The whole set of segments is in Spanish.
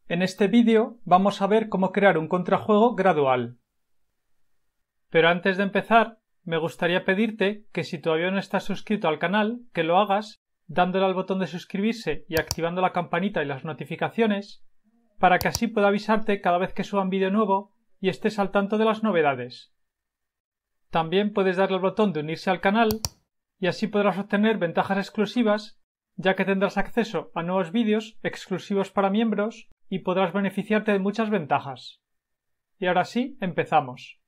En este vídeo vamos a ver cómo crear un contrajuego gradual. Pero antes de empezar, me gustaría pedirte que si todavía no estás suscrito al canal, que lo hagas dándole al botón de suscribirse y activando la campanita y las notificaciones, para que así pueda avisarte cada vez que suba un vídeo nuevo y estés al tanto de las novedades. También puedes darle al botón de unirse al canal y así podrás obtener ventajas exclusivas, ya que tendrás acceso a nuevos vídeos exclusivos para miembros y podrás beneficiarte de muchas ventajas. Y ahora sí, empezamos.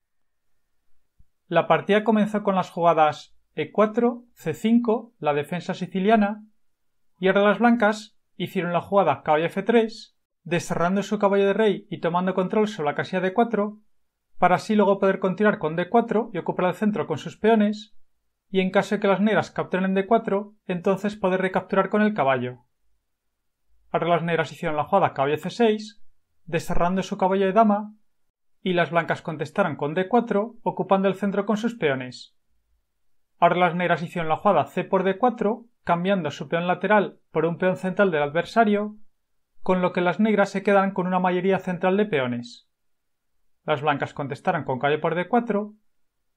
La partida comenzó con las jugadas E4, C5, la defensa siciliana, y ahora las blancas hicieron la jugada caballo F3, desterrando su caballo de rey y tomando control sobre la casilla D4, para así luego poder continuar con D4 y ocupar el centro con sus peones, y en caso de que las negras capturen en D4, entonces poder recapturar con el caballo. Ahora las negras hicieron la jugada caballo C6, desterrando su caballo de dama, y las blancas contestaron con D4, ocupando el centro con sus peones. Ahora las negras hicieron la jugada C por D4, cambiando su peón lateral por un peón central del adversario, con lo que las negras se quedan con una mayoría central de peones. Las blancas contestaron con caballo por D4,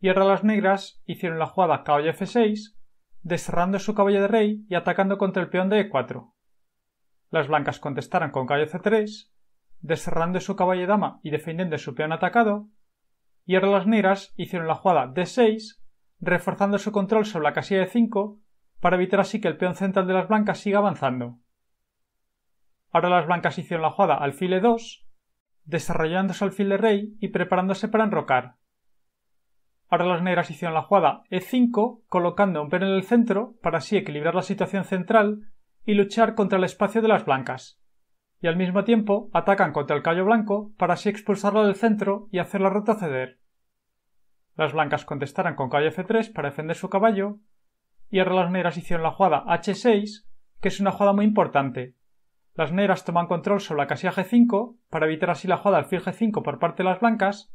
y ahora las negras hicieron la jugada caballo F6, desterrando su caballo de rey y atacando contra el peón de E4. Las blancas contestaron con caballo C3, desterrando su caballo de dama y defendiendo su peón atacado, y ahora las negras hicieron la jugada D6, reforzando su control sobre la casilla de 5 para evitar así que el peón central de las blancas siga avanzando. Ahora las blancas hicieron la jugada alfil E2, desarrollándose su alfil de rey y preparándose para enrocar. Ahora las negras hicieron la jugada E5, colocando un peón en el centro para así equilibrar la situación central y luchar contra el espacio de las blancas, y al mismo tiempo atacan contra el caballo blanco para así expulsarlo del centro y hacerla retroceder. Las blancas contestaron con caballo F3 para defender su caballo, y ahora las negras hicieron la jugada H6, que es una jugada muy importante. Las negras toman control sobre la casilla G5 para evitar así la jugada alfil G5 por parte de las blancas,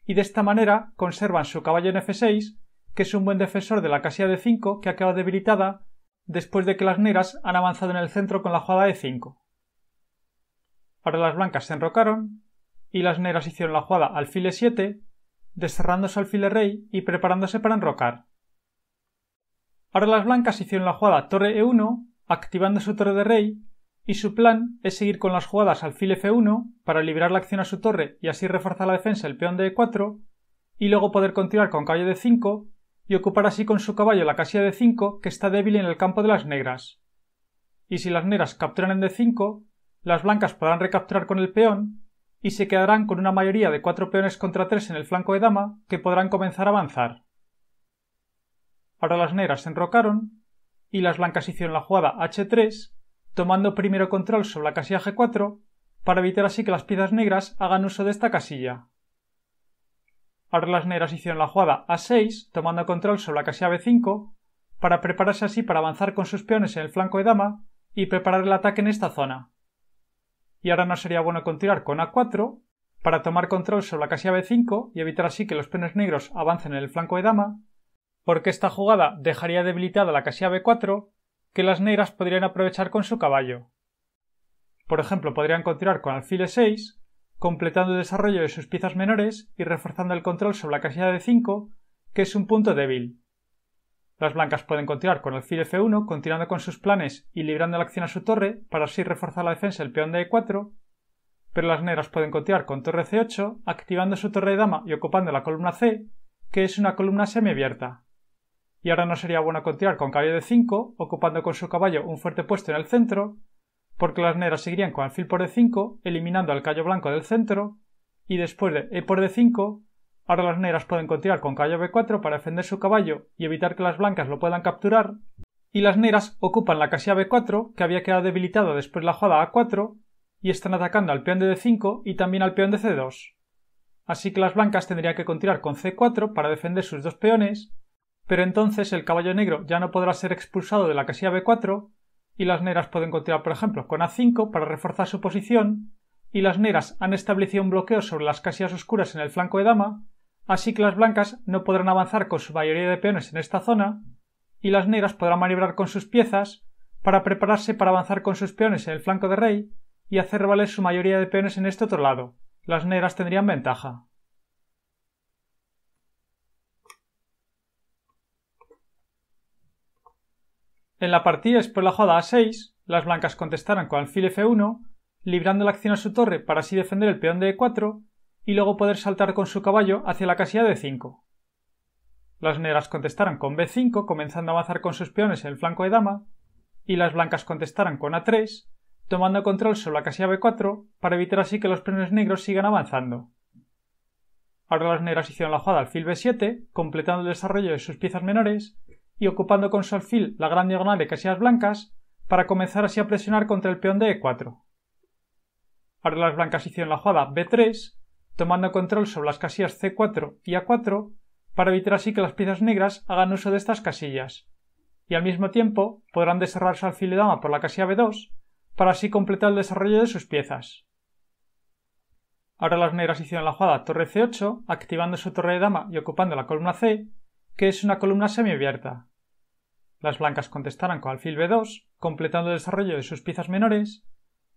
y de esta manera conservan su caballo en F6, que es un buen defensor de la casilla D5 que ha quedado debilitada después de que las negras han avanzado en el centro con la jugada E5. Ahora las blancas se enrocaron, y las negras hicieron la jugada alfil E7, desterrando su alfil de rey y preparándose para enrocar. Ahora las blancas hicieron la jugada torre E1, activando su torre de rey, y su plan es seguir con las jugadas alfil F1 para liberar la acción a su torre y así reforzar la defensa del peón de E4, y luego poder continuar con caballo D5 y ocupar así con su caballo la casilla D5 que está débil en el campo de las negras. Y si las negras capturan en D5, las blancas podrán recapturar con el peón y se quedarán con una mayoría de 4 peones contra 3 en el flanco de dama que podrán comenzar a avanzar. Ahora las negras se enrocaron y las blancas hicieron la jugada H3, tomando primero control sobre la casilla G4 para evitar así que las piezas negras hagan uso de esta casilla. Ahora las negras hicieron la jugada A6, tomando control sobre la casilla B5 para prepararse así para avanzar con sus peones en el flanco de dama y preparar el ataque en esta zona. Y ahora no sería bueno continuar con A4 para tomar control sobre la casilla B5 y evitar así que los peones negros avancen en el flanco de dama, porque esta jugada dejaría debilitada la casilla B4 que las negras podrían aprovechar con su caballo. Por ejemplo, podrían continuar con alfil E6, completando el desarrollo de sus piezas menores y reforzando el control sobre la casilla de 5, que es un punto débil. Las blancas pueden continuar con alfil F1, continuando con sus planes y librando la acción a su torre para así reforzar la defensa del peón de E4, pero las negras pueden continuar con torre C8, activando su torre de dama y ocupando la columna C, que es una columna semiabierta. Y ahora no sería bueno continuar con caballo D5, ocupando con su caballo un fuerte puesto en el centro, porque las negras seguirían con alfil por E5, eliminando al caballo blanco del centro, y después de E por D5, ahora las negras pueden continuar con caballo B4 para defender su caballo y evitar que las blancas lo puedan capturar, y las negras ocupan la casilla B4, que había quedado debilitada después de la jugada A4, y están atacando al peón de D5 y también al peón de C2. Así que las blancas tendrían que continuar con C4 para defender sus dos peones, pero entonces el caballo negro ya no podrá ser expulsado de la casilla B4 y las negras pueden continuar, por ejemplo, con A5 para reforzar su posición, y las negras han establecido un bloqueo sobre las casillas oscuras en el flanco de dama, así que las blancas no podrán avanzar con su mayoría de peones en esta zona, y las negras podrán maniobrar con sus piezas para prepararse para avanzar con sus peones en el flanco de rey y hacer valer su mayoría de peones en este otro lado. Las negras tendrían ventaja. En la partida después de la jugada A6, las blancas contestaron con alfil F1, librando la acción a su torre para así defender el peón de E4 y luego poder saltar con su caballo hacia la casilla de D5. Las negras contestaron con B5, comenzando a avanzar con sus peones en el flanco de dama, y las blancas contestaron con A3, tomando control sobre la casilla B4 para evitar así que los peones negros sigan avanzando. Ahora las negras hicieron la jugada alfil B7, completando el desarrollo de sus piezas menores y ocupando con su alfil la gran diagonal de casillas blancas para comenzar así a presionar contra el peón de E4. Ahora las blancas hicieron la jugada B3, tomando control sobre las casillas C4 y A4 para evitar así que las piezas negras hagan uso de estas casillas, y al mismo tiempo podrán desarrollar su alfil de dama por la casilla B2 para así completar el desarrollo de sus piezas. Ahora las negras hicieron la jugada torre C8, activando su torre de dama y ocupando la columna C, que es una columna semiabierta. Las blancas contestaron con alfil B2, completando el desarrollo de sus piezas menores,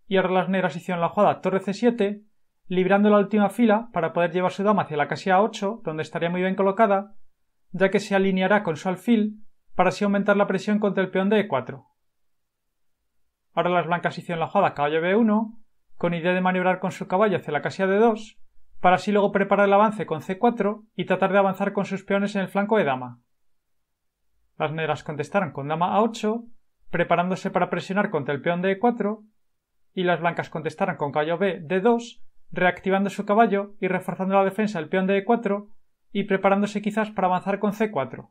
y ahora las negras hicieron la jugada torre C7, librando la última fila para poder llevar su dama hacia la casilla A8, donde estaría muy bien colocada, ya que se alineará con su alfil para así aumentar la presión contra el peón de E4. Ahora las blancas hicieron la jugada caballo B1, con idea de maniobrar con su caballo hacia la casilla D2, para así luego preparar el avance con C4 y tratar de avanzar con sus peones en el flanco de dama. Las negras contestaron con dama A8, preparándose para presionar contra el peón de E4, y las blancas contestaron con caballo B D2, reactivando su caballo y reforzando la defensa del peón de E4 y preparándose quizás para avanzar con C4.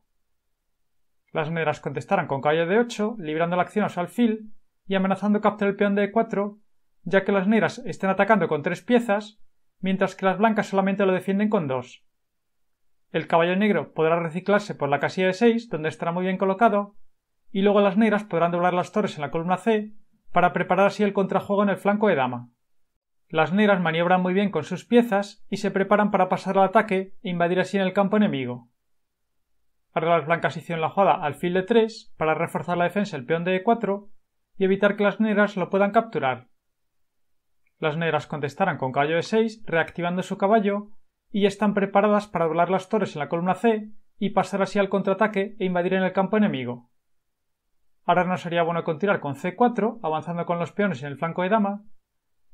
Las negras contestaron con caballo D8, librando la acción a su alfil y amenazando capturar el peón de E4, ya que las negras están atacando con 3 piezas, mientras que las blancas solamente lo defienden con 2. El caballo negro podrá reciclarse por la casilla de 6, donde estará muy bien colocado, y luego las negras podrán doblar las torres en la columna C para preparar así el contrajuego en el flanco de dama. Las negras maniobran muy bien con sus piezas y se preparan para pasar al ataque e invadir así en el campo enemigo. Ahora las blancas hicieron la jugada alfil de 3 para reforzar la defensa del peón de E4 y evitar que las negras lo puedan capturar. Las negras contestaron con caballo de 6, reactivando su caballo, y están preparadas para doblar las torres en la columna C y pasar así al contraataque e invadir en el campo enemigo. Ahora no sería bueno continuar con C4, avanzando con los peones en el flanco de dama,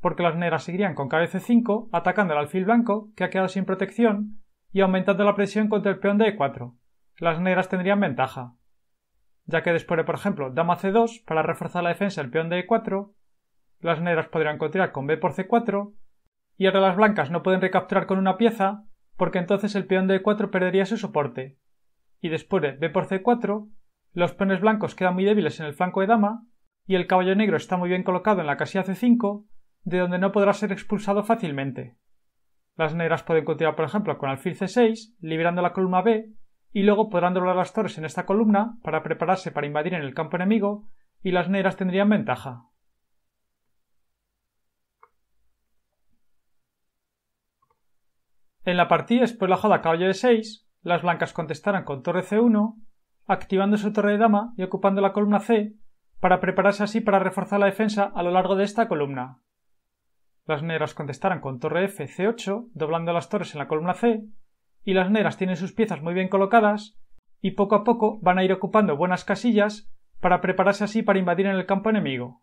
porque las negras seguirían con caballo C5, atacando el alfil blanco, que ha quedado sin protección, y aumentando la presión contra el peón de E4. Las negras tendrían ventaja, ya que después de, por ejemplo, dama C2 para reforzar la defensa del peón de E4, las negras podrían continuar con B por C4, y ahora las blancas no pueden recapturar con una pieza, porque entonces el peón de E4 perdería su soporte, y después de B por C4, los peones blancos quedan muy débiles en el flanco de dama, y el caballo negro está muy bien colocado en la casilla C5, de donde no podrá ser expulsado fácilmente. Las negras pueden continuar, por ejemplo, con alfil C6, liberando la columna B, y luego podrán doblar las torres en esta columna para prepararse para invadir en el campo enemigo, y las negras tendrían ventaja. En la partida después de la jugada caballo de 6, las blancas contestaron con torre C1, activando su torre de dama y ocupando la columna C para prepararse así para reforzar la defensa a lo largo de esta columna. Las negras contestaron con torre F C8, doblando las torres en la columna C, y las negras tienen sus piezas muy bien colocadas y poco a poco van a ir ocupando buenas casillas para prepararse así para invadir en el campo enemigo.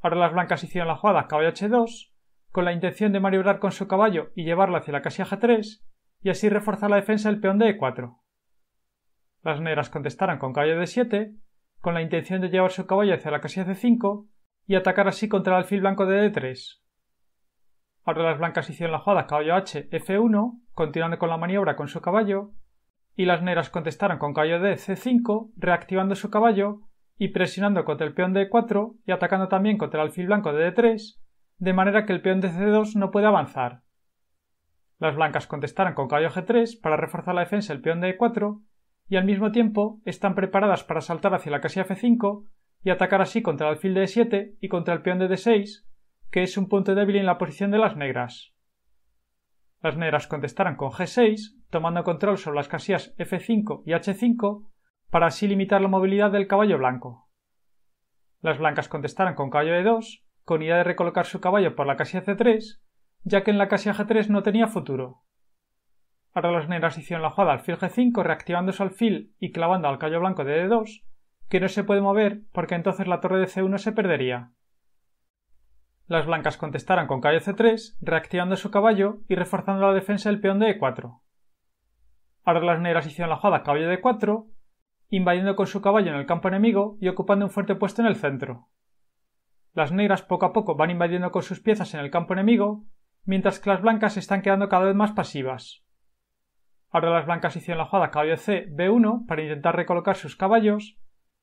Ahora las blancas hicieron la jugada caballo H2 con la intención de maniobrar con su caballo y llevarlo hacia la casilla G3 y así reforzar la defensa del peón de E4. Las negras contestaron con caballo D7 con la intención de llevar su caballo hacia la casilla C5 y atacar así contra el alfil blanco de D3. Ahora las blancas hicieron la jugada caballo H F1, continuando con la maniobra con su caballo, y las negras contestaron con caballo D C5, reactivando su caballo y presionando contra el peón de E4 y atacando también contra el alfil blanco de D3, de manera que el peón de C2 no puede avanzar. Las blancas contestaron con caballo G3 para reforzar la defensa del peón de E4 y al mismo tiempo están preparadas para saltar hacia la casilla F5 y atacar así contra el alfil de E7 y contra el peón de D6, que es un punto débil en la posición de las negras. Las negras contestaron con G6, tomando control sobre las casillas F5 y H5 para así limitar la movilidad del caballo blanco. Las blancas contestaron con caballo E2, con idea de recolocar su caballo por la casilla C3, ya que en la casilla G3 no tenía futuro. Ahora las negras hicieron la jugada alfil G5 reactivando su alfil y clavando al caballo blanco de D2, que no se puede mover porque entonces la torre de C1 se perdería. Las blancas contestaron con caballo C3, reactivando su caballo y reforzando la defensa del peón de E4. Ahora las negras hicieron la jugada caballo D4, invadiendo con su caballo en el campo enemigo y ocupando un fuerte puesto en el centro. Las negras poco a poco van invadiendo con sus piezas en el campo enemigo, mientras que las blancas se están quedando cada vez más pasivas. Ahora las blancas hicieron la jugada caballo C, B1 para intentar recolocar sus caballos,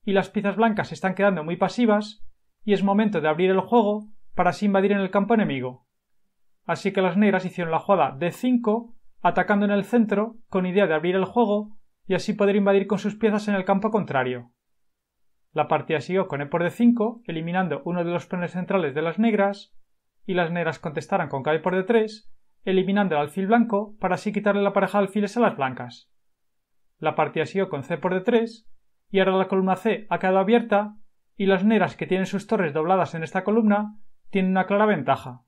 y las piezas blancas se están quedando muy pasivas, y es momento de abrir el juego para así invadir en el campo enemigo. Así que las negras hicieron la jugada D5, atacando en el centro con idea de abrir el juego y así poder invadir con sus piezas en el campo contrario. La partida siguió con E por D5, eliminando uno de los peones centrales de las negras, y las negras contestaron con caballo por D3, eliminando el alfil blanco para así quitarle la pareja de alfiles a las blancas. La partida siguió con C por D3, y ahora la columna C ha quedado abierta, y las negras que tienen sus torres dobladas en esta columna tienen una clara ventaja.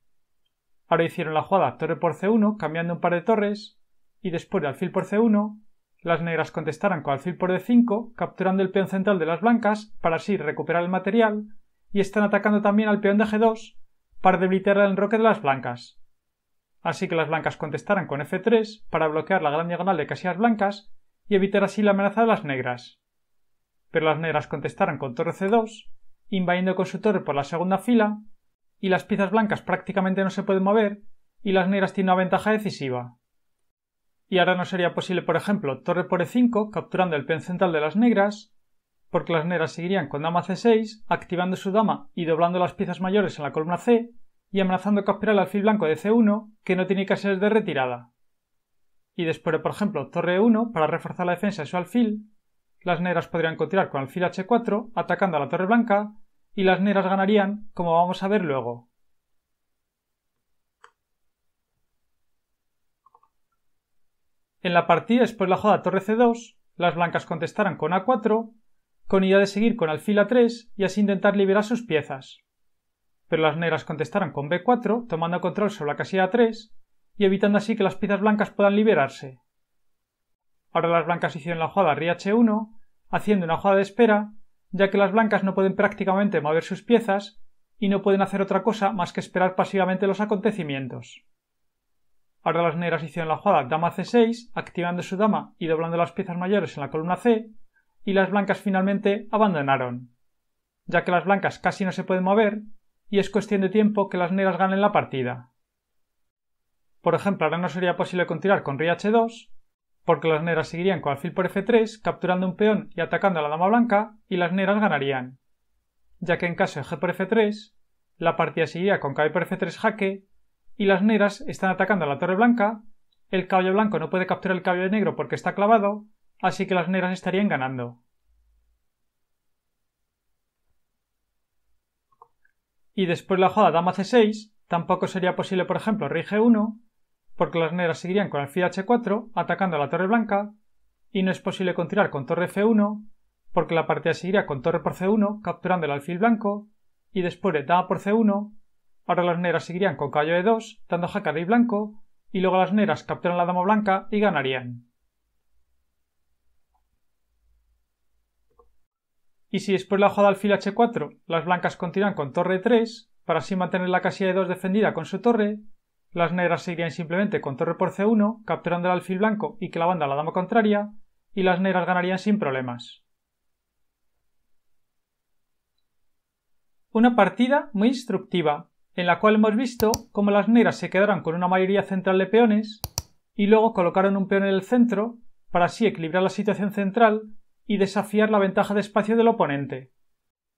Ahora hicieron la jugada torre por C1 cambiando un par de torres, y después de alfil por C1, las negras contestaron con alfil por D5 capturando el peón central de las blancas para así recuperar el material, y están atacando también al peón de G2 para debilitar el enroque de las blancas. Así que las blancas contestaron con F3 para bloquear la gran diagonal de casillas blancas y evitar así la amenaza de las negras. Pero las negras contestaron con torre C2, invadiendo con su torre por la segunda fila, y las piezas blancas prácticamente no se pueden mover, y las negras tienen una ventaja decisiva. Y ahora no sería posible, por ejemplo, torre por E5 capturando el peón central de las negras, porque las negras seguirían con dama C6, activando su dama y doblando las piezas mayores en la columna C, y amenazando capturar el alfil blanco de C1, que no tiene casillas de retirada. Y después de, por ejemplo, torre E1 para reforzar la defensa de su alfil, las negras podrían continuar con alfil H4 atacando a la torre blanca, y las negras ganarían, como vamos a ver luego. En la partida después de la jugada torre C2, las blancas contestaron con A4, con idea de seguir con alfil A3 y así intentar liberar sus piezas. Pero las negras contestaron con B4, tomando control sobre la casilla A3 y evitando así que las piezas blancas puedan liberarse. Ahora las blancas hicieron la jugada rey H1, haciendo una jugada de espera, ya que las blancas no pueden prácticamente mover sus piezas y no pueden hacer otra cosa más que esperar pasivamente los acontecimientos. Ahora las negras hicieron la jugada dama C6, activando su dama y doblando las piezas mayores en la columna C, y las blancas finalmente abandonaron, ya que las blancas casi no se pueden mover y es cuestión de tiempo que las negras ganen la partida. Por ejemplo, ahora no sería posible continuar con rey H2, porque las negras seguirían con alfil por F3, capturando un peón y atacando a la dama blanca, y las negras ganarían, ya que en caso de G por F3, la partida seguiría con caballo por F3 jaque, y las negras están atacando a la torre blanca, el caballo blanco no puede capturar el caballo negro porque está clavado, así que las negras estarían ganando. Y después la jugada dama C6, tampoco sería posible, por ejemplo, rey G1, porque las negras seguirían con alfil H4 atacando a la torre blanca, y no es posible continuar con torre F1, porque la partida seguiría con torre por C1 capturando el alfil blanco, y después de dama por C1, ahora las negras seguirían con caballo E2 dando jaque al rey blanco, y luego las negras capturan la dama blanca y ganarían. Y si después de la jugada alfil H4 las blancas continúan con torre E3 para así mantener la casilla E2 defendida con su torre, las negras seguirían simplemente con torre por C1 capturando el alfil blanco y clavando a la dama contraria, y las negras ganarían sin problemas. Una partida muy instructiva, en la cual hemos visto cómo las negras se quedaron con una mayoría central de peones y luego colocaron un peón en el centro para así equilibrar la situación central y desafiar la ventaja de espacio del oponente.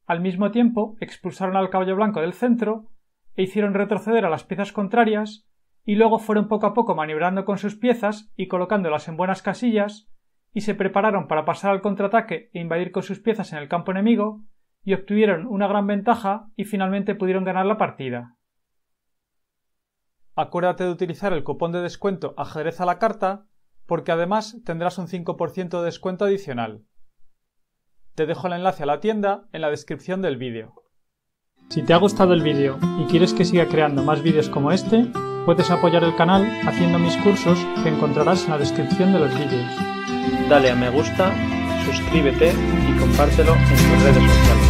Al mismo tiempo expulsaron al caballo blanco del centro e hicieron retroceder a las piezas contrarias y luego fueron poco a poco maniobrando con sus piezas y colocándolas en buenas casillas y se prepararon para pasar al contraataque e invadir con sus piezas en el campo enemigo y obtuvieron una gran ventaja y finalmente pudieron ganar la partida. Acuérdate de utilizar el cupón de descuento ajedrez a la carta porque además tendrás un 5% de descuento adicional. Te dejo el enlace a la tienda en la descripción del vídeo. Si te ha gustado el vídeo y quieres que siga creando más vídeos como este, puedes apoyar el canal haciendo mis cursos que encontrarás en la descripción de los vídeos. Dale a me gusta, suscríbete y compártelo en tus redes sociales.